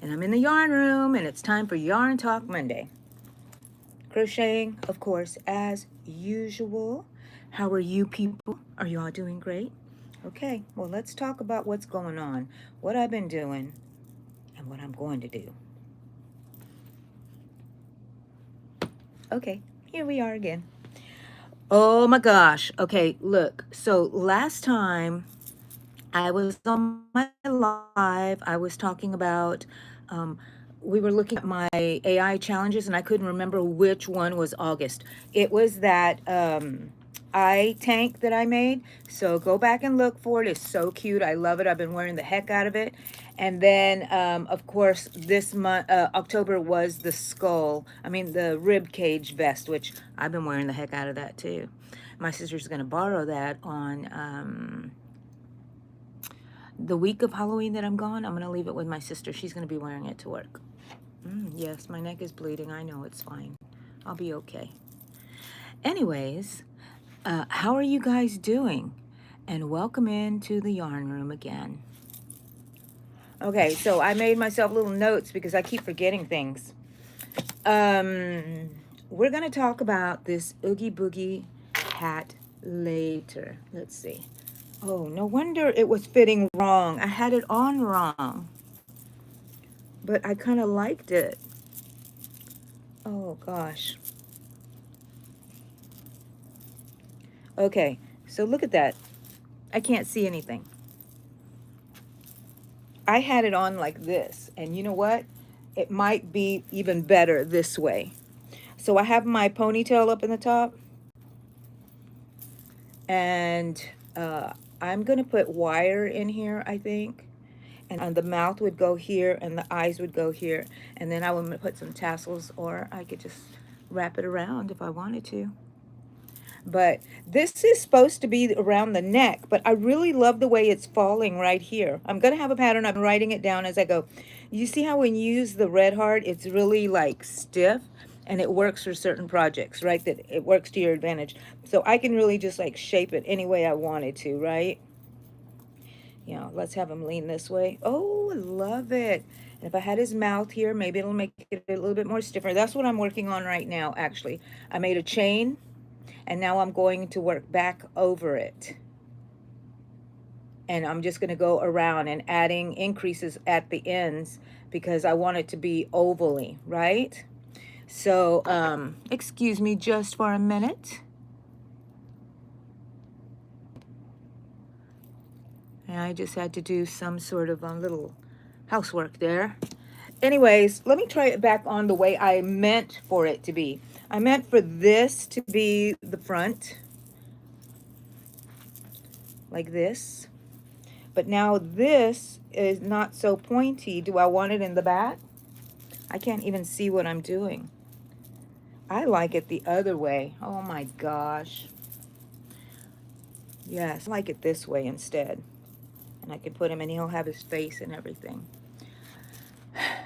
and I'm in the yarn room, and it's time for Yarn Talk Monday. Crocheting, of course, as usual. How are you people? Are you all doing great? Okay, well, let's talk about what's going on, what I've been doing, and what I'm going to do. Okay, here we are again. Oh my gosh. Okay, look. So last time I was on my live, I was talking about, um, we were looking at my AI challenges, and I couldn't remember which one was August. It was that eye tank that I made. So go back and look for it. It's so cute. I love it. I've been wearing the heck out of it. And then, of course, this month, October was the skull. I mean, the rib cage vest, which I've been wearing the heck out of that too. My sister's going to borrow that on the week of Halloween that I'm gone. I'm going to leave it with my sister. She's going to be wearing it to work. Yes, my neck is bleeding. I know, it's fine. I'll be okay. Anyways, how are you guys doing? And welcome into the yarn room again. Okay, so I made myself little notes because I keep forgetting things. We're going to talk about this Oogie Boogie hat later. Let's see. Oh, no wonder it was fitting wrong. I had it on wrong. But I kind of liked it. Oh, gosh. Okay, so look at that. I can't see anything. I had it on like this, and you know what? It might be even better this way. So I have my ponytail up in the top, and I'm going to put wire in here, I think. And the mouth would go here, and the eyes would go here. And then I would put some tassels, or I could just wrap it around if I wanted to. But this is supposed to be around the neck, but I really love the way it's falling right here. I'm going to have a pattern. I'm writing it down as I go. You see how when you use the red heart, it's really like stiff, and it works for certain projects, right? That it works to your advantage. So I can really just like shape it any way I wanted to, right? Yeah, let's have him lean this way. Oh, I love it. And if I had his mouth here, maybe it'll make it a little bit more stiffer. That's what I'm working on right now, actually. I made a chain, and now I'm going to work back over it. And I'm just going to go around and adding increases at the ends because I want it to be ovally, right? So, excuse me just for a minute. And I just had to do some sort of a little housework there. Anyways, let me try it back on the way I meant for it to be. I meant for this to be the front, like this. But now this is not so pointy. Do I want it in the back? I can't even see what I'm doing. I like it the other way. Oh my gosh. Yes, I like it this way instead. And I could put him and he'll have his face and everything.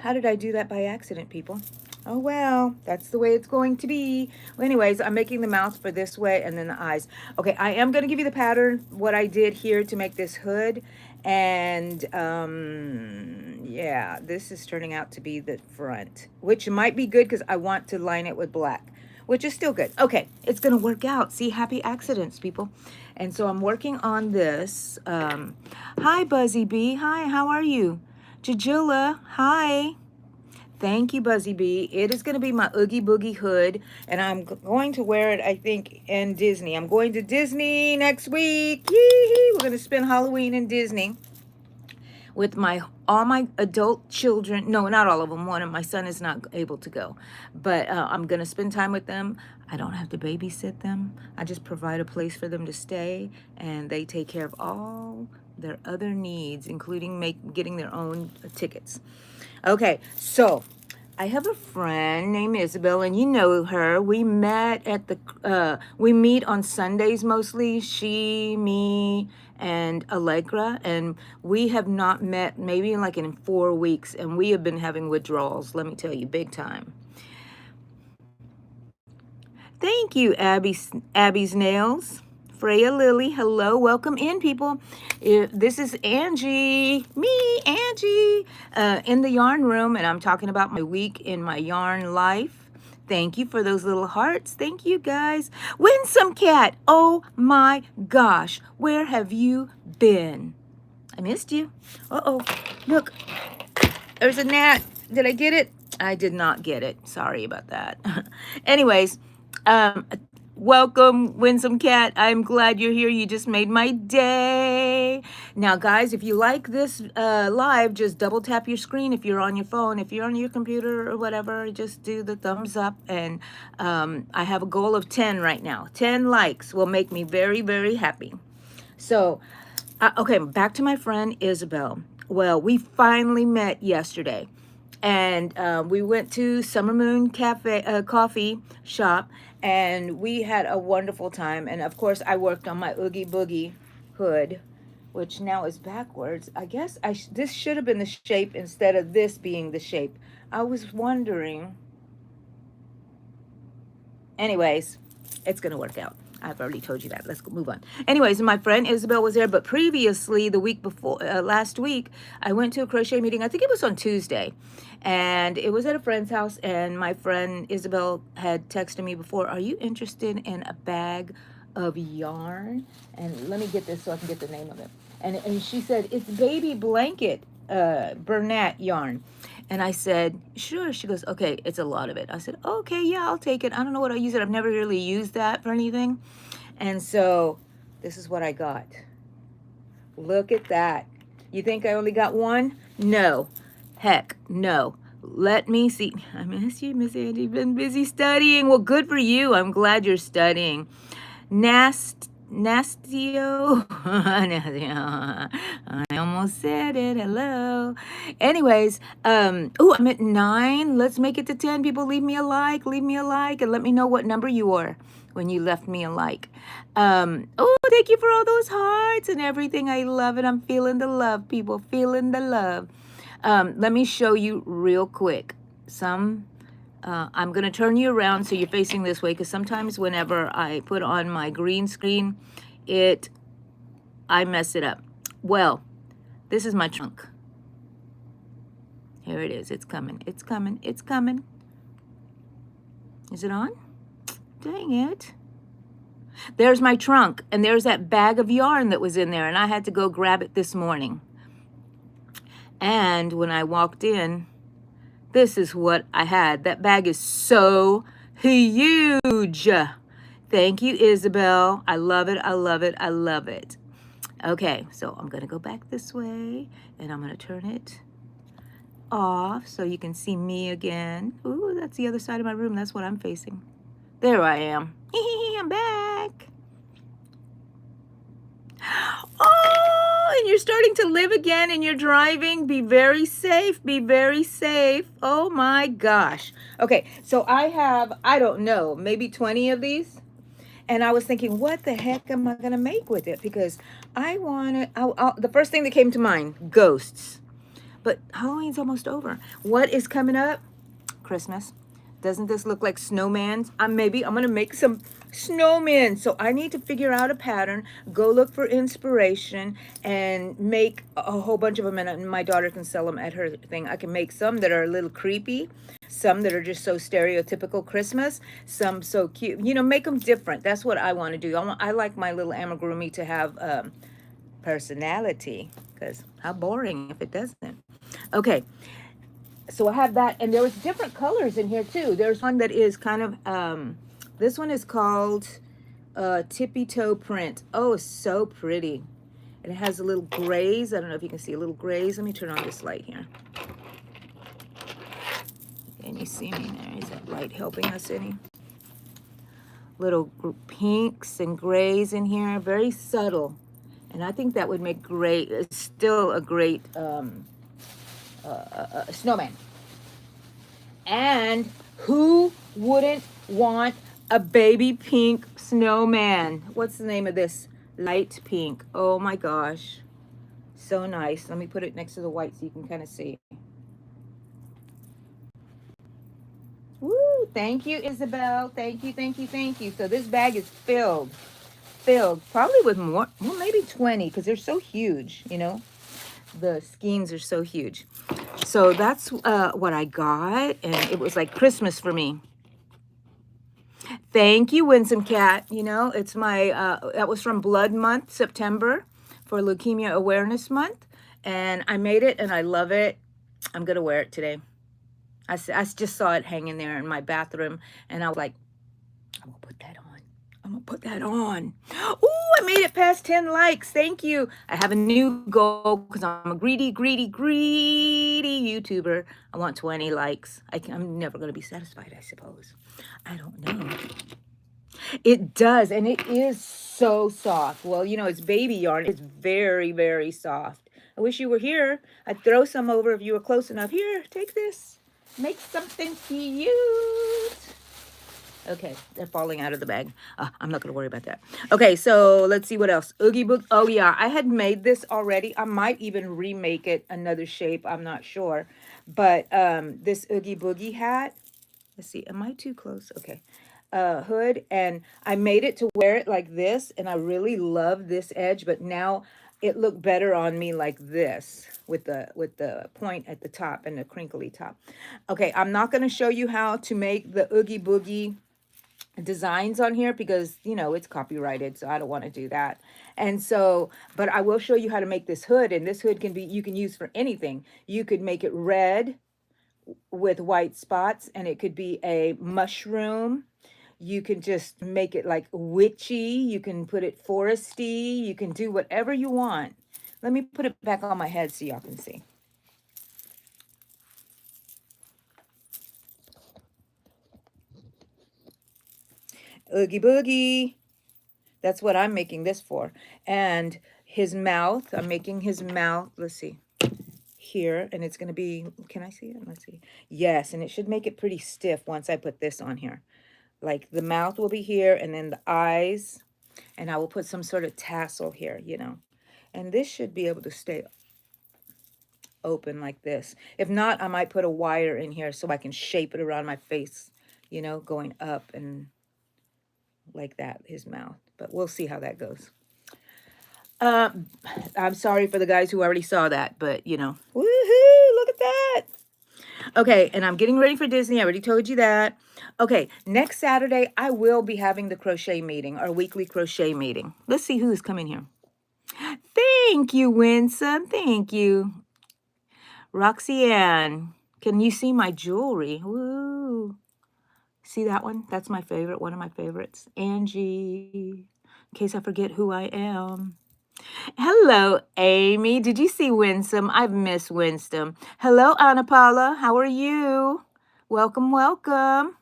How did I do that by accident, people? Oh, well, that's the way it's going to be. Well, anyways, I'm making the mouth for this way and then the eyes. Okay, I am going to give you the pattern, what I did here to make this hood. And, yeah, this is turning out to be the front, which might be good because I want to line it with black, which is still good. Okay, it's going to work out. See, happy accidents, people. And so I'm working on this. Hi, Buzzy Bee. Hi, how are you? Jajula, hi. Thank you, Buzzy Bee. It is going to be my Oogie Boogie hood, and I'm going to wear it, I think, in Disney. I'm going to Disney next week. Yee-hee. We're going to spend Halloween in Disney with all my adult children. No, not all of them. One of my son is not able to go, but I'm going to spend time with them. I don't have to babysit them. I just provide a place for them to stay, and they take care of all their other needs, including getting their own tickets. Okay, so I have a friend named Isabel, and you know her. We met at we meet on Sundays mostly, she, me, and Allegra, and we have not met maybe like in 4 weeks, and we have been having withdrawals, let me tell you, big time. Thank you, Abby's Nails. Freya Lily, hello, welcome in, people. This is Angie, me, Angie, in the yarn room, and I'm talking about my week in my yarn life. Thank you for those little hearts. Thank you, guys. Winsome Cat, oh my gosh, where have you been? I missed you. Uh-oh, look, there's a gnat. Did I get it? I did not get it. Sorry about that. Anyways, um, welcome, Winsome Cat. I'm glad you're here. You just made my day. Now, guys, if you like this live, just double tap your screen if you're on your phone. If you're on your computer or whatever, just do the thumbs up. And I have a goal of 10 right now. 10 likes will make me very, very happy. So, okay, back to my friend Isabel. Well, we finally met yesterday, and we went to Summer Moon Cafe Coffee Shop, and we had a wonderful time. And of course, I worked on my Oogie Boogie hood, which now is backwards. I guess this should have been the shape instead of this being the shape. I was wondering. Anyways, it's gonna work out. I've already told you that. Let's move on. Anyways, my friend Isabel was there, but previously, the week before, last week, I went to a crochet meeting. I think it was on Tuesday, and it was at a friend's house. And my friend Isabel had texted me before, "Are you interested in a bag of yarn?" And let me get this so I can get the name of it. And she said it's baby blanket Bernat yarn. And I said, sure. She goes, okay, it's a lot of it. I said, okay, yeah, I'll take it. I don't know what I'll use it. I've never really used that for anything. And so this is what I got. Look at that. You think I only got one? No. Heck, no. Let me see. I miss you, Miss Angie. Been busy studying. Well, good for you. I'm glad you're studying. Nastio. I almost said it. Hello. Anyways, oh, I'm at 9. Let's make it to 10. People, leave me a like, and let me know what number you are when you left me a like. Oh, thank you for all those hearts and everything. I love it. I'm feeling the love, people, feeling the love. Let me show you real quick I'm going to turn you around so you're facing this way, because sometimes whenever I put on my green screen, I mess it up. Well, this is my trunk. Here it is. It's coming. It's coming. It's coming. Is it on? Dang it. There's my trunk, and there's that bag of yarn that was in there, and I had to go grab it this morning. And when I walked in, this is what I had. That bag is so huge. Thank you, Isabel. I love it. I love it. I love it. Okay, so I'm going to go back this way, and I'm going to turn it off so you can see me again. Ooh, that's the other side of my room. That's what I'm facing. There I am. I'm back. Oh, and you're starting to live again and you're driving. Be very safe. Be very safe. Oh my gosh. Okay, so I have, I don't know, maybe 20 of these. And I was thinking, what the heck am I going to make with it? Because I want to, the first thing that came to mind, ghosts. But Halloween's almost over. What is coming up? Christmas. Doesn't this look like snowman? Maybe I'm going to make some snowmen. So I need to figure out a pattern, go look for inspiration, and make a whole bunch of them. And my daughter can sell them at her thing. I can make some that are a little creepy, some that are just so stereotypical Christmas, some so cute. You know, make them different. That's what I want to do. I like my little amigurumi to have personality, because how boring if it doesn't. Okay. So I have that, and there was different colors in here too. There's one that is kind of, this one is called Tippy Toe Print. Oh, it's so pretty. And it has a little grays. I don't know if you can see a little grays. Let me turn on this light here. Can you see me there? Is that light helping us any? Little pinks and grays in here, very subtle. And I think that would make great, still a great snowman. And who wouldn't want a baby pink snowman? What's the name of this? Light pink. Oh my gosh. So nice. Let me put it next to the white so you can kind of see. Woo! Thank you, Isabel. Thank you, thank you, thank you. So this bag is filled. filled, probably with more, well, maybe 20, because they're so huge, you know? The skeins are so huge. So that's what I got, and it was like Christmas for me. Thank you, Winsome Cat. You know, it's my, that was from Blood Month, September, for Leukemia Awareness Month. And I made it, and I love it. I'm going to wear it today. I just saw it hanging there in my bathroom, and I was like, I'm going to put that on. I'm going to put that on. Oh, I made it past 10 likes. Thank you. I have a new goal because I'm a greedy YouTuber. I want 20 likes. I'm never going to be satisfied, I suppose. I don't know. It does, and it is so soft. Well, you know, it's baby yarn. It's very soft. I wish you were here. I'd throw some over if you were close enough. Here, take this. Make something cute. Okay, they're falling out of the bag. I'm not going to worry about that. Okay, so let's see what else. Oogie Book. Oh, yeah, I had made this already. I might even remake it another shape. I'm not sure. But this Oogie Boogie hat. Let's see. Am I too close? Okay. Hood, and I made it to wear it like this, and I really love this edge, but now it looked better on me like this with the point at the top and the crinkly top. Okay, I'm not going to show you how to make the Oogie Boogie designs on here because, you know, it's copyrighted, so I don't want to do that. And so, but I will show you how to make this hood, and this hood can be, you can use for anything. You could make it red with white spots, and it could be a mushroom. You can just make it like witchy. You can put it foresty. You can do whatever you want. Let me put it back on my head so y'all can see. Oogie Boogie. That's what I'm making this for. And his mouth, I'm making his mouth, let's see, here. And it's going to be, can I see it? Let's see. Yes, and it should make it pretty stiff once I put this on here. Like the mouth will be here, and then the eyes. And I will put some sort of tassel here, you know. And this should be able to stay open like this. If not, I might put a wire in here so I can shape it around my face, you know, going up and like that, his mouth. But we'll see how that goes. Uh, I'm sorry for the guys who already saw that, but you know, woohoo, look at that. Okay, and I'm getting ready for Disney. I already told you that. Okay, next Saturday, I will be having the crochet meeting, our weekly crochet meeting. Let's see who's coming here. Thank you, Winsome. Thank you. Roxanne, can you see my jewelry? Woo. See that one? That's my favorite, one of my favorites. Angie, in case I forget who I am. Hello, Amy. Did you see Winsome? I've missed Winsome. Hello, Anna Paula. How are you? Welcome, welcome.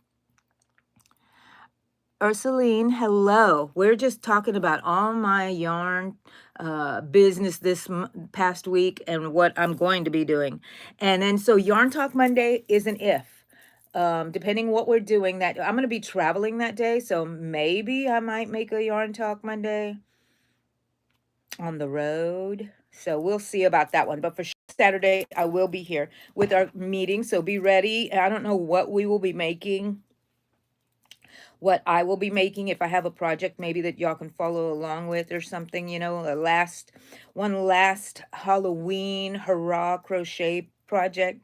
Ursuline, hello. We're just talking about all my yarn business this past week and what I'm going to be doing. And then so Yarn Talk Monday is an if. Depending what we're doing that I'm going to be traveling that day, so maybe I might make a Yarn Talk Monday on the road. So we'll see about that one. But for Saturday, I will be here with our meeting. So be ready. I don't know what we will be making, what I will be making. If I have a project maybe that y'all can follow along with or something, you know, one last Halloween hurrah crochet project.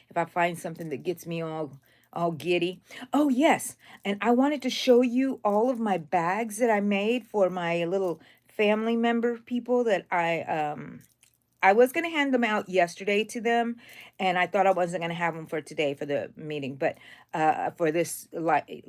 If I find something that gets me all giddy. Oh, yes. And I wanted to show you all of my bags that I made for my little family member people that I was going to hand them out yesterday to them, and I thought I wasn't going to have them for today for the meeting, but for this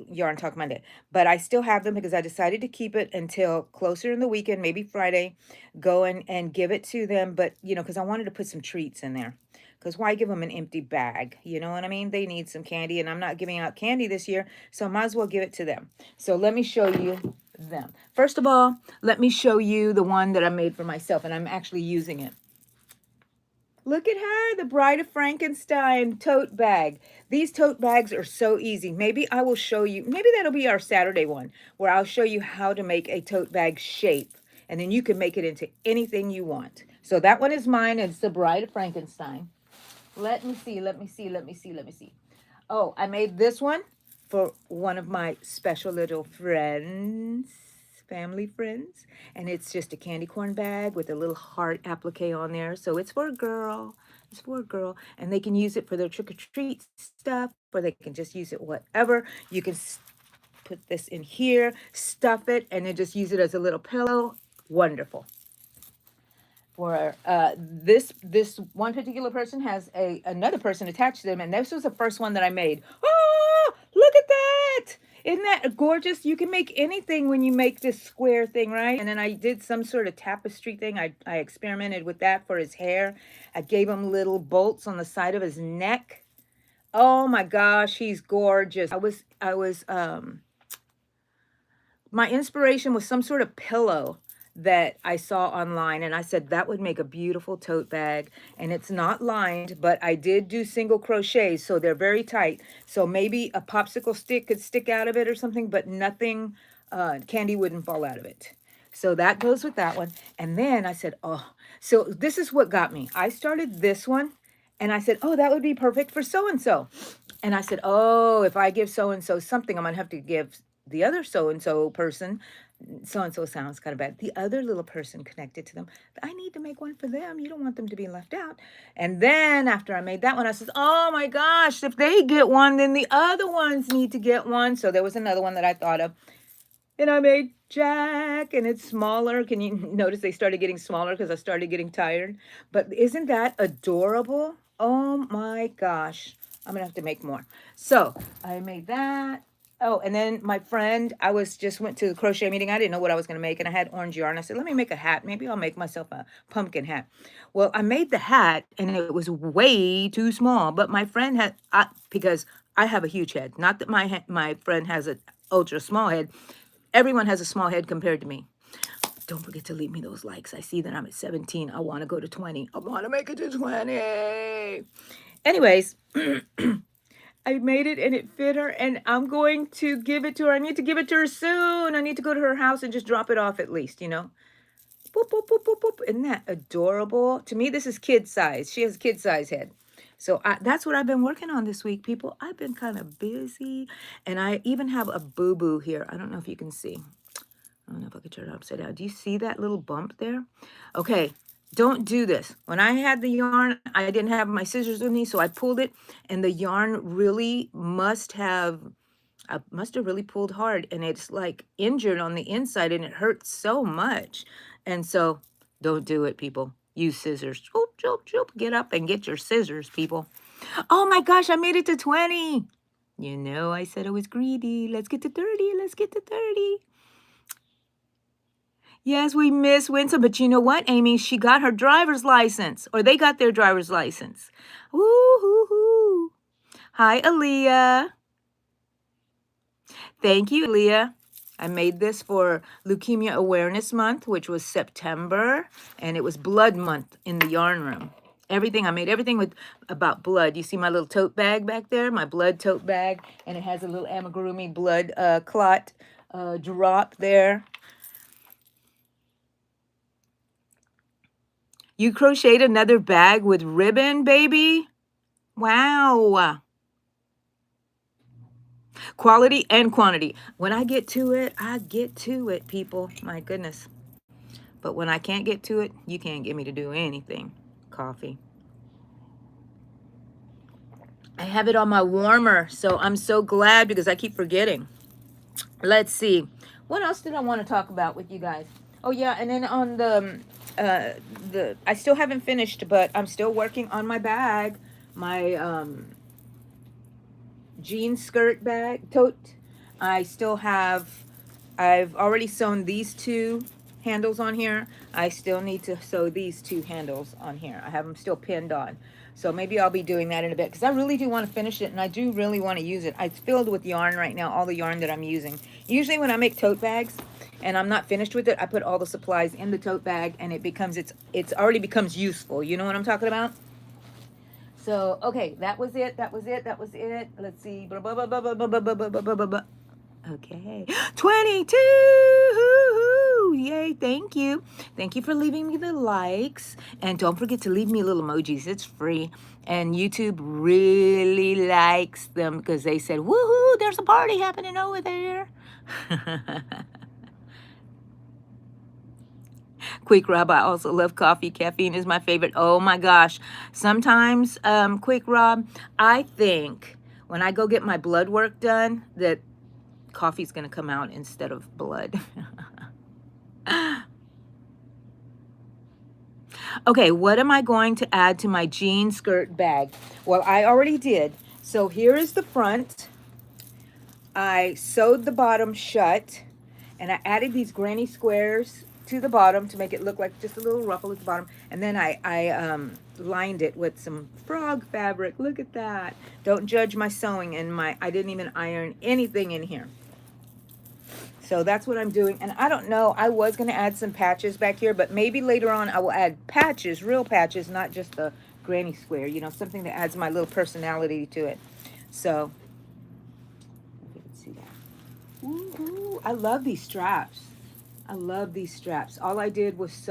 Yarn Talk Monday. But I still have them because I decided to keep it until closer in the weekend, maybe Friday, go and give it to them. But, you know, because I wanted to put some treats in there. Because why give them an empty bag? You know what I mean? They need some candy, and I'm not giving out candy this year, so I might as well give it to them. So let me show you them. First of all, let me show you the one that I made for myself, and I'm actually using it. Look at her, the Bride of Frankenstein tote bag. These tote bags are so easy. Maybe I will show you, maybe that'll be our Saturday one, where I'll show you how to make a tote bag shape, and then you can make it into anything you want. So that one is mine, and it's the Bride of Frankenstein. Let me see. Oh, I made this one for one of my special little friends. family friends. And it's just a candy corn bag with a little heart applique on there. So it's for a girl. It's for a girl. And they can use it for their trick-or-treat stuff, or they can just use it whatever. You can put this in here, stuff it, and then just use it as a little pillow. Wonderful. For this one particular person has another person attached to them, and this was the first one that I made. Oh, look at that! Isn't that gorgeous? You can make anything when you make this square thing, right? And then I did some sort of tapestry thing. I experimented with that for his hair. I gave him little bolts on the side of his neck. Oh my gosh, he's gorgeous. I was my inspiration was some sort of pillow that I saw online, and I said that would make a beautiful tote bag. And it's not lined, but I did do single crochets, so they're very tight. So maybe a popsicle stick could stick out of it or something, but nothing, candy wouldn't fall out of it. So that goes with that one. And then I said, oh, so this is what got me. I started this one, and I said, oh, that would be perfect for so and so. And I said, oh, if I give so and so something, I'm gonna have to give the other so and so person, so and so sounds kind of bad, the other little person connected to them. I need to make one for them. You don't want them to be left out. And then after I made that one, I said, oh my gosh, if they get one, then the other ones need to get one. So there was another one that I thought of. And I made Jack, and it's smaller. Can you notice they started getting smaller because I started getting tired? But isn't that adorable? Oh my gosh. I'm going to have to make more. So I made that. Oh, and then my friend, went to the crochet meeting. I didn't know what I was going to make, and I had orange yarn. I said, let me make a hat. Maybe I'll make myself a pumpkin hat. Well, I made the hat, and it was way too small. But my friend had, because I have a huge head. Not that my friend has an ultra small head. Everyone has a small head compared to me. Don't forget to leave me those likes. I see that I'm at 17. I want to go to 20. I want to make it to 20. Anyways, I made it and it fit her, and I'm going to give it to her. I need to give it to her soon. I need to go to her house and just drop it off at least, you know. Boop, boop, boop, boop, boop. Isn't that adorable? To me, this is kid size. She has a kid size head. So that's what I've been working on this week, people. I've been kind of busy, and I even have a boo-boo here. I don't know if you can see. I don't know if I could turn it upside down. Do you see that little bump there? Okay, don't do this. When I had the yarn, I didn't have my scissors with me, so I pulled it, and the yarn really I must have really pulled hard, and it's like injured on the inside, and it hurts so much. And so don't do it, people. Use scissors. Choop, choop, choop. Get up and get your scissors, people. Oh my gosh, I made it to 20. You know, I said I was greedy. Let's get to 30. Let's get to 30. Yes, we miss Winsome, but you know what, Amy? She got her driver's license, or they got their driver's license. Woo-hoo-hoo. Hi, Aaliyah. Thank you, Aaliyah. I made this for Leukemia Awareness Month, which was September, and it was Blood Month in the yarn room. I made everything about blood. You see my little tote bag back there, my blood tote bag, and it has a little amigurumi blood clot drop there. You crocheted another bag with ribbon, baby? Wow. Quality and quantity. When I get to it, I get to it, people. My goodness. But when I can't get to it, you can't get me to do anything. Coffee. I have it on my warmer, so I'm so glad because I keep forgetting. Let's see. What else did I want to talk about with you guys? Oh, yeah, and then on I still haven't finished, but I'm still working on my bag. My jean skirt bag, tote. I've already sewn these two handles on here. I still need to sew these two handles on here. I have them still pinned on. So maybe I'll be doing that in a bit because I really do want to finish it, and I do really want to use it. It's filled with yarn right now, all the yarn that I'm using. Usually when I make tote bags and I'm not finished with it, I put all the supplies in the tote bag, and it's already becomes useful. You know what I'm talking about? So, okay, that was it. Let's see. Okay. 22! Yay, thank you. Thank you for leaving me the likes. And don't forget to leave me little emojis. It's free. And YouTube really likes them because they said, woohoo, there's a party happening over there. Quick Rob, I also love coffee. Caffeine is my favorite. Oh my gosh. Sometimes, Quick Rob, I think when I go get my blood work done, that coffee's going to come out instead of blood. Okay, what am I going to add to my jean skirt bag? Well, I already did. So here is the front. I sewed the bottom shut, and I added these granny squares to the bottom to make it look like just a little ruffle at the bottom. And then I lined it with some frog fabric. Look at that. Don't judge my sewing and I didn't even iron anything in here. So that's what I'm doing. And I don't know, I was going to add some patches back here, but maybe later on I will add patches, real patches, not just the granny square, you know, something that adds my little personality to it. So, if you can see that. Ooh, I love these straps. I love these straps. All I did was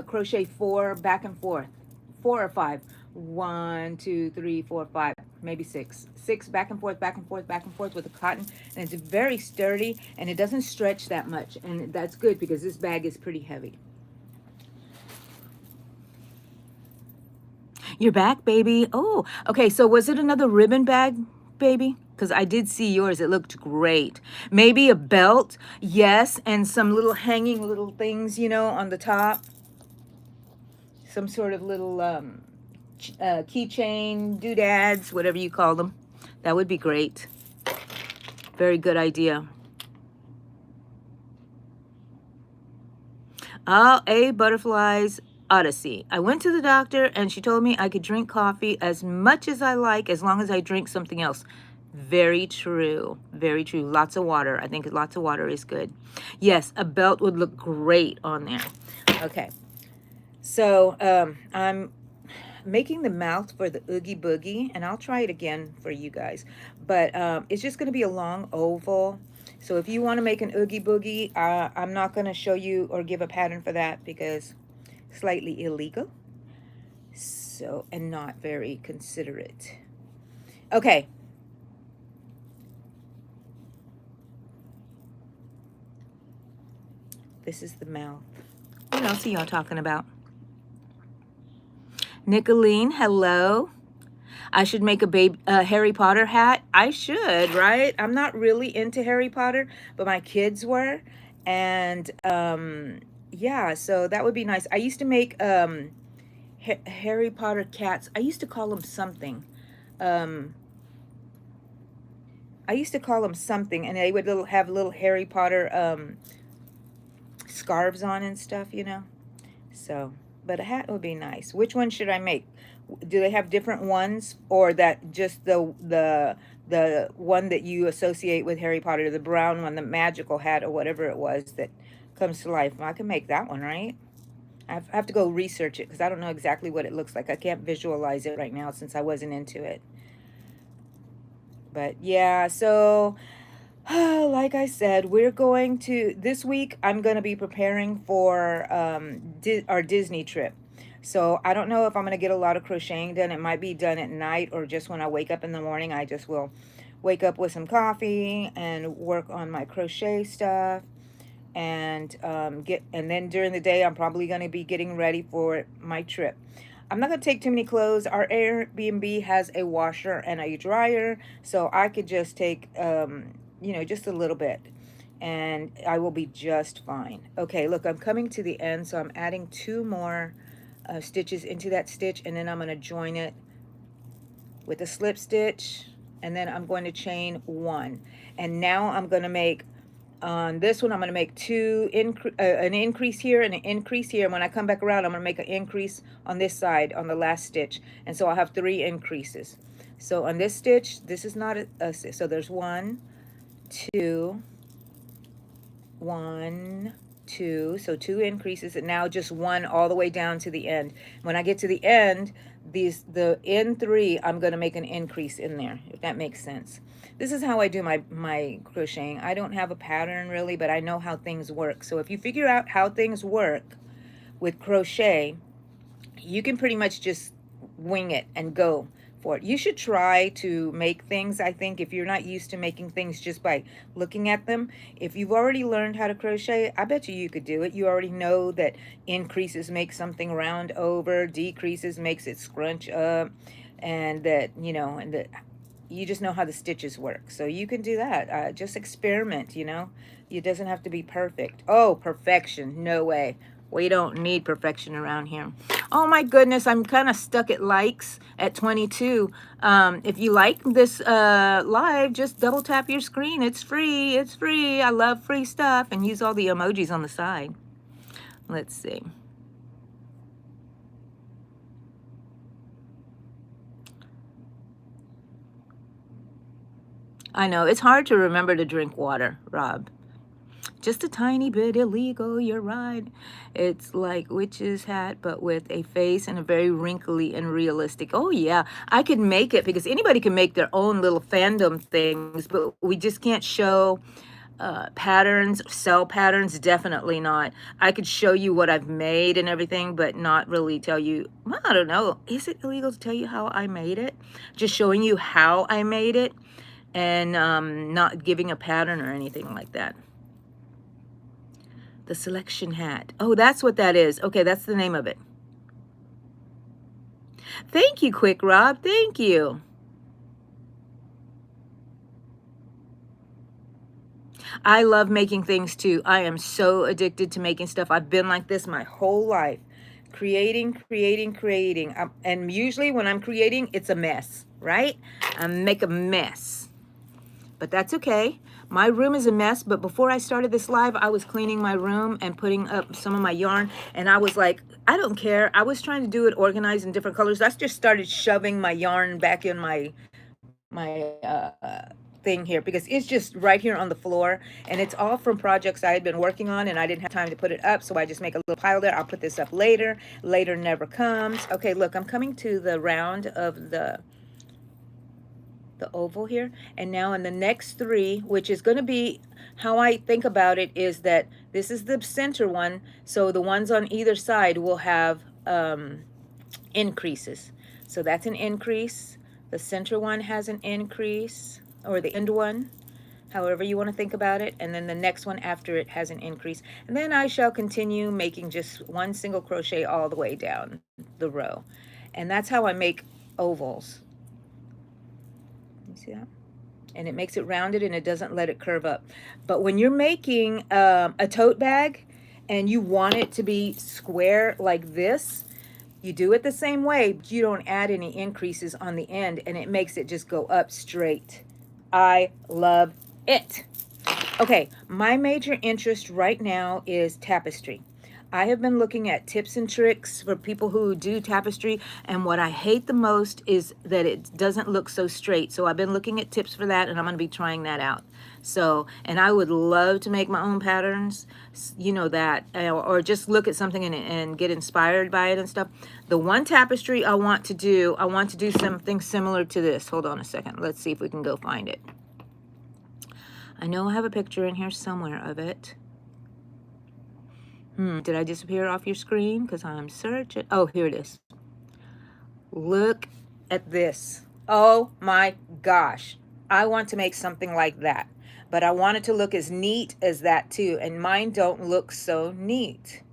crochet 4 back and forth. 4 or 5. 1, 2, 3, 4, 5, maybe 6. 6 back and forth, back and forth, back and forth with the cotton. And it's very sturdy and it doesn't stretch that much. And that's good because this bag is pretty heavy. You're back, baby. Oh, okay. So was it another ribbon bag, baby? Because I did see yours. It looked great. Maybe a belt. Yes. And some little hanging little things, you know, on the top. Some sort of little keychain, doodads, whatever you call them. That would be great. Very good idea. Oh, A Butterflies Odyssey. I went to the doctor and she told me I could drink coffee as much as I like as long as I drink something else. Very true. Very true. Lots of water. I think lots of water is good. Yes, a belt would look great on there. Okay. So I'm making the mouth for the Oogie Boogie, and I'll try it again for you guys. But it's just going to be a long oval. So if you want to make an Oogie Boogie, I'm not going to show you or give a pattern for that because it's slightly illegal. So, and not very considerate. Okay. This is the mouth. What else are y'all talking about? Nicolene, hello. I should make a Harry Potter hat. I should, right? I'm not really into Harry Potter, but my kids were. And yeah, so that would be nice. I used to make Harry Potter cats. I used to call them something. I used to call them something, and they would have little Harry Potter scarves on and stuff, you know. So, but a hat would be nice. Which one should I make? Do they have different ones, or that just the one that you associate with Harry Potter, the brown one, the magical hat or whatever it was that comes to life? I can make that one, right? I have to go research it because I don't know exactly what it looks like. I can't visualize it right now since I wasn't into it. But yeah, so like I said, we're going to, this week, I'm going to be preparing for our Disney trip. So I don't know if I'm going to get a lot of crocheting done. It might be done at night or just when I wake up in the morning. I just will wake up with some coffee and work on my crochet stuff. And and then during the day, I'm probably going to be getting ready for my trip. I'm not going to take too many clothes. Our Airbnb has a washer and a dryer, so I could just take you know, just a little bit, and I will be just fine. Okay, look, I'm coming to the end, so I'm adding 2 more stitches into that stitch, and then I'm going to join it with a slip stitch, and then I'm going to chain 1. And now I'm going to make, on this one, I'm going to make an increase here and an increase here. And when I come back around, I'm going to make an increase on this side, on the last stitch. And so I'll have 3 increases. So on this stitch, this is not so there's 1, 2, 1, 2, so 2 increases, and now just 1 all the way down to the end. When I get to the end, the end 3, I'm going to make an increase in there, if that makes sense. This is how I do my crocheting. I don't have a pattern really, but I know how things work. So if you figure out how things work with crochet, you can pretty much just wing it and go for it. You should try to make things, I think, if you're not used to making things just by looking at them. If you've already learned how to crochet, I bet you could do it. You already know that increases make something round over, decreases makes it scrunch up, and that, and that you just know how the stitches work. So you can do that. Just experiment, It doesn't have to be perfect. Oh, perfection. No way. We don't need perfection around here. Oh my goodness, I'm kind of stuck at likes at 22. If you like this live, just double tap your screen. It's free. It's free. I love free stuff. And use all the emojis on the side. Let's see. I know, it's hard to remember to drink water, Rob. Just a tiny bit illegal, you're right. It's like witch's hat, but with a face and a very wrinkly and realistic. Oh yeah, I could make it because anybody can make their own little fandom things, but we just can't show patterns, cell patterns, definitely not. I could show you what I've made and everything, but not really tell you, well, I don't know. Is it illegal to tell you how I made it? Just showing you how I made it and not giving a pattern or anything like that. The selection hat. Oh, that's what that is. Okay, that's the name of it. Thank you, Quick Rob. Thank you. I love making things too. I am so addicted to making stuff. I've been like this my whole life. Creating, creating, creating. And usually when I'm creating, it's a mess, right? I make a mess. But that's okay. My room is a mess, but before I started this live, I was cleaning my room and putting up some of my yarn, and I was like, I don't care. I was trying to do it organized in different colors. I just started shoving my yarn back in my thing here because it's just right here on the floor, and it's all from projects I had been working on, and I didn't have time to put it up, so I just make a little pile there. I'll put this up later. Later never comes. Okay, look, I'm coming to the round of the oval here, and now in the next three, which is going to be how I think about it, is that this is the center one, so the ones on either side will have increases. So that's an increase. The center one has an increase, or the end one, however you want to think about it, and then the next one after it has an increase. And then I shall continue making just one single crochet all the way down the row. And that's how I make ovals. You see that? And it makes it rounded and it doesn't let it curve up. But when you're making a tote bag and you want it to be square like this, you do it the same way, but you don't add any increases on the end, and it makes it just go up straight. I love it. Okay, my major interest right now is tapestry. I have been looking at tips and tricks for people who do tapestry, and what I hate the most is that it doesn't look so straight. So I've been looking at tips for that, and I'm going to be trying that out. So, and I would love to make my own patterns, you know that, or just look at something and get inspired by it and stuff. The one tapestry I want to do something similar to this. Hold on a second. Let's see if we can go find it. I know I have a picture in here somewhere of it. Did I disappear off your screen? Because I'm searching. Oh, here it is. Look at this. Oh my gosh. I want to make something like that. But I want it to look as neat as that too. And mine don't look so neat.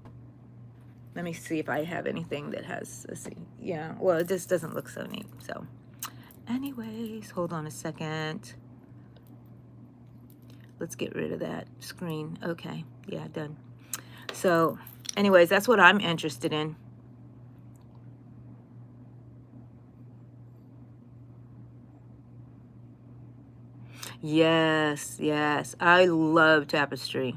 Let me see if I have anything that has, let's see. Yeah, well, it just doesn't look so neat. So anyways, hold on a second. Let's get rid of that screen. Okay, yeah, done. So anyways, that's what I'm interested in. Yes, yes. I love tapestry.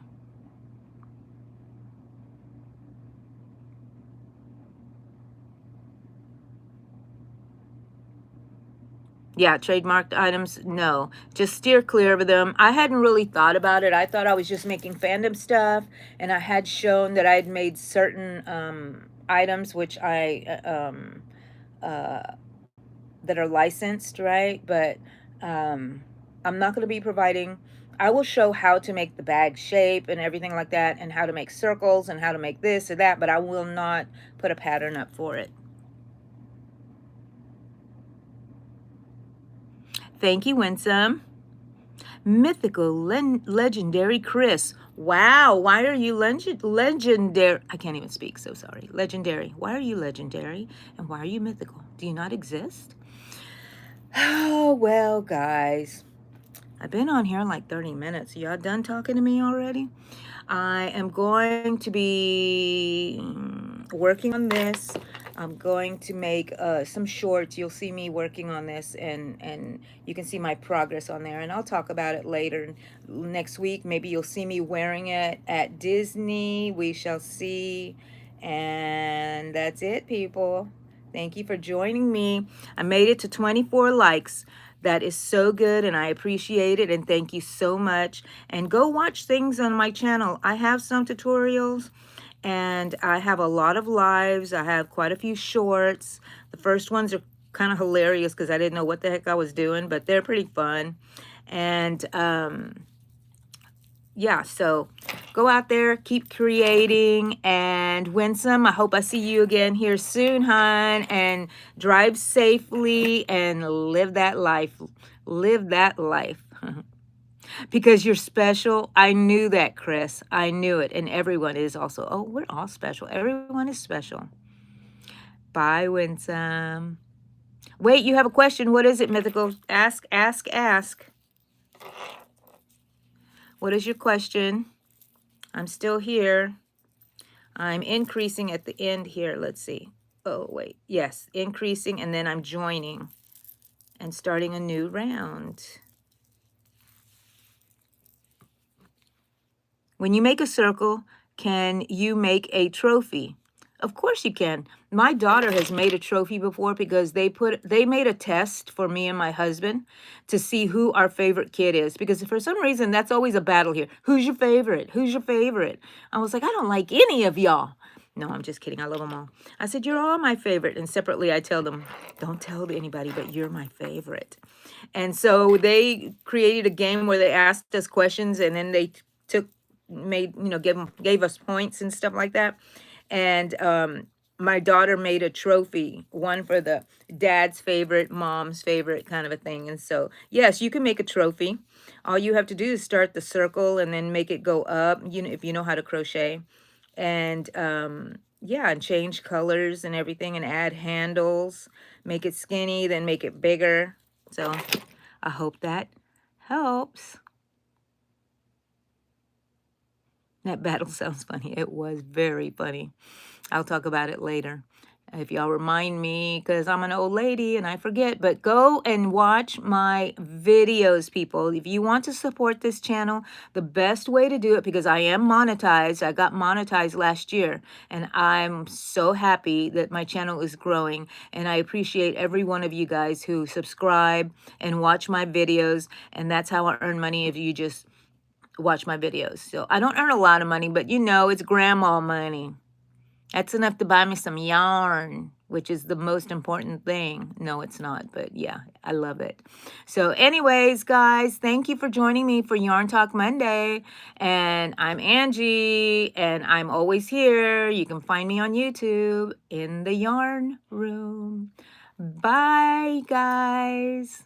Yeah, trademarked items, no. Just steer clear of them. I hadn't really thought about it. I thought I was just making fandom stuff, and I had shown that I had made certain items which that are licensed, right? But I'm not going to be providing. I will show how to make the bag shape and everything like that, and how to make circles and how to make this or that, but I will not put a pattern up for it. Thank you, Winsome. Mythical, legendary Chris. Wow, why are you legendary? I can't even speak, so sorry. Legendary. Why are you legendary? And why are you mythical? Do you not exist? Oh, well, guys. I've been on here like 30 minutes. Y'all done talking to me already? I am going to be working on this. I'm going to make some shorts. You'll see me working on this, and you can see my progress on there. And I'll talk about it later next week. Maybe you'll see me wearing it at Disney. We shall see. And that's it, people. Thank you for joining me. I made it to 24 likes. That is so good, and I appreciate it, and thank you so much. And go watch things on my channel. I have some tutorials, and I have a lot of lives. I have quite a few shorts. The first ones are kind of hilarious because I didn't know what the heck I was doing, but they're pretty fun. And yeah, so go out there, keep creating, and Winsome, I hope I see you again here soon, hon, and drive safely and live that life. Live that life. Because you're special. I knew that, Chris. I knew it. And everyone is also. Oh, we're all special. Everyone is special. Bye, Winsome. Wait, you have a question. What is it, Mythical? Ask, ask, ask. What is your question? I'm still here. I'm increasing at the end here. Let's see. Oh, wait. Yes, increasing, and then I'm joining and starting a new round. When you make a circle, can you make a trophy? Of course you can. My daughter has made a trophy before because they made a test for me and my husband to see who our favorite kid is, because for some reason that's always a battle here. Who's your favorite? Who's your favorite? I was like, I don't like any of y'all. No, I'm just kidding. I love them all. I said, you're all my favorite. And separately I tell them, don't tell anybody, but you're my favorite. And so they created a game where they asked us questions, and then they took made gave us points and stuff like that. And my daughter made a trophy, one for the dad's favorite, mom's favorite, kind of a thing. And so yes, you can make a trophy. All you have to do is start the circle and then make it go up, if you know how to crochet. And yeah, and change colors and everything, and add handles, make it skinny, then make it bigger. So I hope that helps. That battle sounds funny. It was very funny. I'll talk about it later. If y'all remind me, because I'm an old lady and I forget, but go and watch my videos, people. If you want to support this channel, the best way to do it, because I am monetized. I got monetized last year, and I'm so happy that my channel is growing, and I appreciate every one of you guys who subscribe and watch my videos, and that's how I earn money, if you just watch my videos. So I don't earn a lot of money, but it's grandma money. That's enough to buy me some yarn, which is the most important thing. No, it's not, but yeah, I love it. So anyways, guys, thank you for joining me for Yarn Talk Monday. And I'm Angie, and I'm always here. You can find me on YouTube in the Yarn Room. Bye, guys.